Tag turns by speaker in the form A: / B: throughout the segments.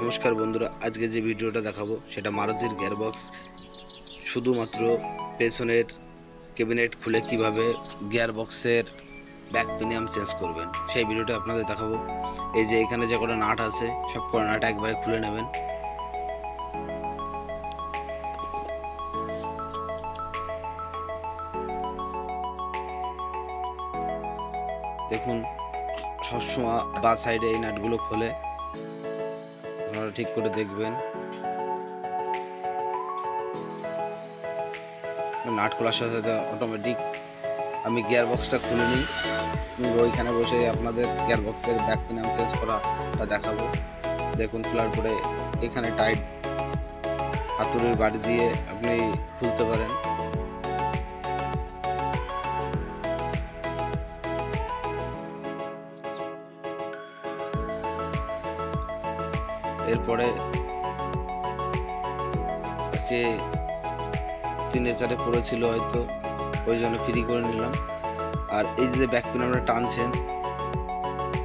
A: নমস্কার বন্ধুরা, আজকে যে ভিডিওটা দেখাবো সেটা মারুতির গিয়ারবক্স শুধুমাত্র পেছনের ক্যাবিনেট খুলে কিভাবে গিয়ারবক্সের ব্যাক প্রিমিয়াম চেঞ্জ করবেন সেই ভিডিওটা আপনাদের দেখাবো। এই যে এখানে যে কটা নাট আছে সব কটা নাট একবারে খুলে নেবেন। দেখুন, সবসময় বা সাইডে এই নাটগুলো খোলে, আপনারা ঠিক করে দেখবেন। নাট খোলার সাথে সাথে অটোমেটিক আমি গিয়ার বক্সটা খুলে নিই। আমি ওইখানে বসে আপনাদের গিয়ার বক্সের ব্যাক প্রিমিয়াম চেঞ্জ করাটা দেখাবো। দেখুন, খোলার পরে এখানে টাইট হাতুড়ির বাড়ি দিয়ে আপনি খুলতে পারেন। এরপরে একে 3 পড়েছিল হয়তো, ওই জন্য ফ্রি করে নিলাম। আর এই যে ব্যাক প্রিমিয়ামটা টানছেন,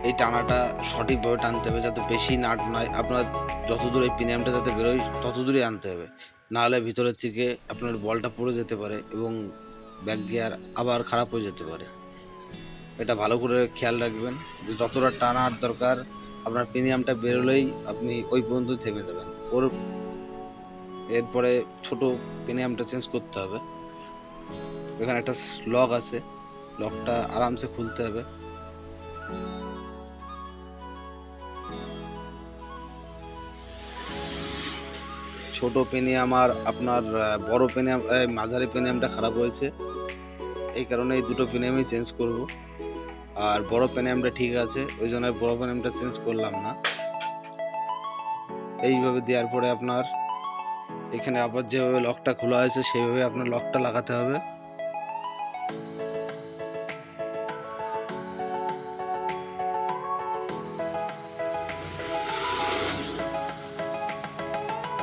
A: এই টানাটা সঠিকভাবে টানতে হবে, যাতে বেশি নাট নয়। আপনার যত দূর এই প্রিমিয়ামটা যাতে বেরোয় তত দূরে আনতে হবে, নাহলে ভিতরের থেকে আপনার বলটা পড়ে যেতে পারে এবং ব্যাক গিয়ার আবার খারাপ হয়ে যেতে পারে। এটা ভালো করে খেয়াল রাখবেন যে যতটা টানার দরকার আপনার প্রিমিয়ামটা বেরোলেই আপনি ওই পর্যন্ত থেমে দেবেন। এরপরে ছোট প্রিমিয়ামটা চেঞ্জ করতে হবে। এখানে একটা লক আছে, লকটা আরামসে খুলতে হবে। ছোট পেনিয়াম আর আপনার বড় পেনিয়াম, মাঝারি পেনিয়ামটা খারাপ হয়েছে, এই কারণে এই দুটো পেনিয়ামই চেঞ্জ করব। আর বড় পেনিয়ামটা ঠিক আছে, ওই জন্য বড় পেনিয়ামটা চেঞ্জ করলাম না। এইভাবে দেওয়ার পরে আপনার এখানে আবার যেভাবে লকটা খোলা হয়েছে সেইভাবে আপনার লকটা লাগাতে হবে।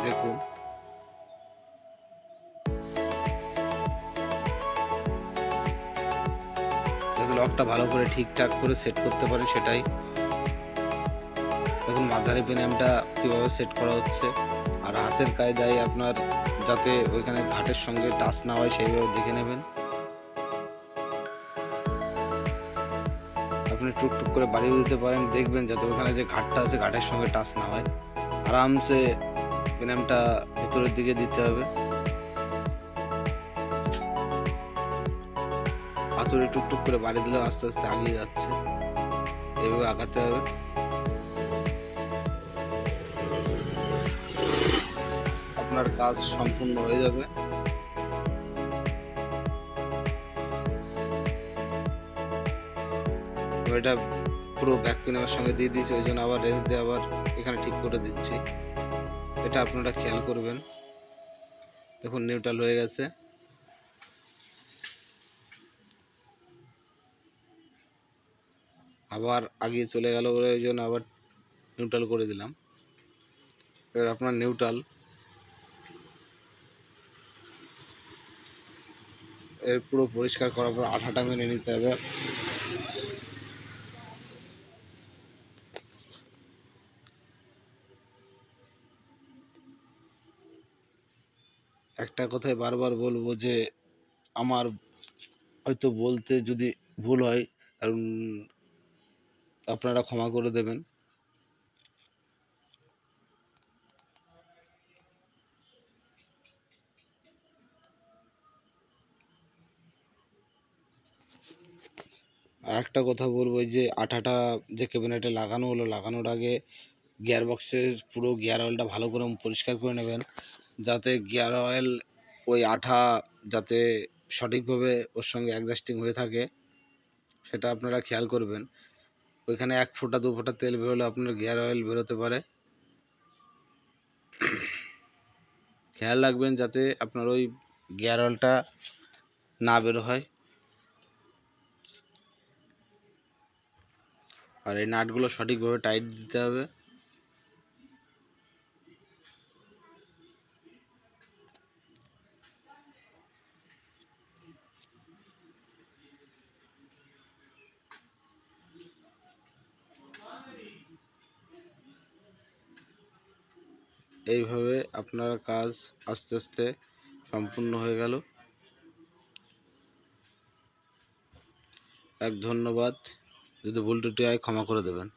A: দেখুন, যাতে লকটা ভালো করে ঠিকঠাক করে সেট করতে পারে সেটাই। দেখুন মাঝারি পেনিয়ামটা কীভাবে সেট করা হচ্ছে, আর হাতের কায়দায় আপনার যাতে ওইখানে ঘাটের সঙ্গে টাচ না হয় সেইভাবে দেখে নেবেন। আপনি টুকটুক করে বাড়িয়ে দিতে পারেন, দেখবেন যাতে ওখানে যে ঘাটটা আছে ঘাটের সঙ্গে টাচ না হয়। আরামসে পেনিয়ামটা ভেতরের দিকে দিতে হবে। হাতুড়ি টুকটুক করে বাড়ি দিলেও আস্তে আস্তে আগিয়ে যাচ্ছে, এভাবে আগাতে হবে। আপনার কাজ সম্পূর্ণ হয়ে যাবে। এটা পুরো ব্যাক প্রিমিয়ামের সঙ্গে দিয়ে দিয়েছি, ওই জন্য আবার রেঞ্জ দিয়ে আবার এখানে ঠিক করে দিচ্ছি। এটা আপনারা খেয়াল করবেন। দেখুন নিউট্রাল হয়ে গেছে। আবার আগিয়ে চলে গেল বলে ওই জন্য আবার নিউট্রাল করে দিলাম। এবার আপনার নিউট্রাল এর পুরো পরিষ্কার করার পর আঠাটা মেনে নিতে হবে। একটা কথাই বারবার বলবো যে আমার হয়তো বলতে যদি ভুল হয়, কারণ আপনারা ক্ষমা করে দেবেন। আর একটা কথা বলবো, যে আঠাটা যে ক্যাবিনেটে লাগানো হলো, লাগানোর আগে গিয়ার বক্সের পুরো গিয়ার অয়েলটা ভালো করে পরিষ্কার করে নেবেন, যাতে গিয়ার অয়েল ওই আঠা যাতে সঠিকভাবে ওর সঙ্গে অ্যাডজাস্টিং হয়ে থাকে, সেটা আপনারা খেয়াল করবেন। ওইখানে 1 ফোঁটা 2 ফোঁটা তেল বেরোলে আপনার গিয়ার অয়েল বেরোতে পারে। খেয়াল রাখবেন যাতে আপনার ওই গিয়ার অয়েলটা না বের হয়। আর এই নাটগুলো সঠিকভাবে টাইট দিতে হবে। এইভাবে আপনার কাজ আস্তে আস্তে সম্পূর্ণ হয়ে গেল। ধন্যবাদ। যদি ভুল ত্রুটি হয় ক্ষমা করে দেবেন।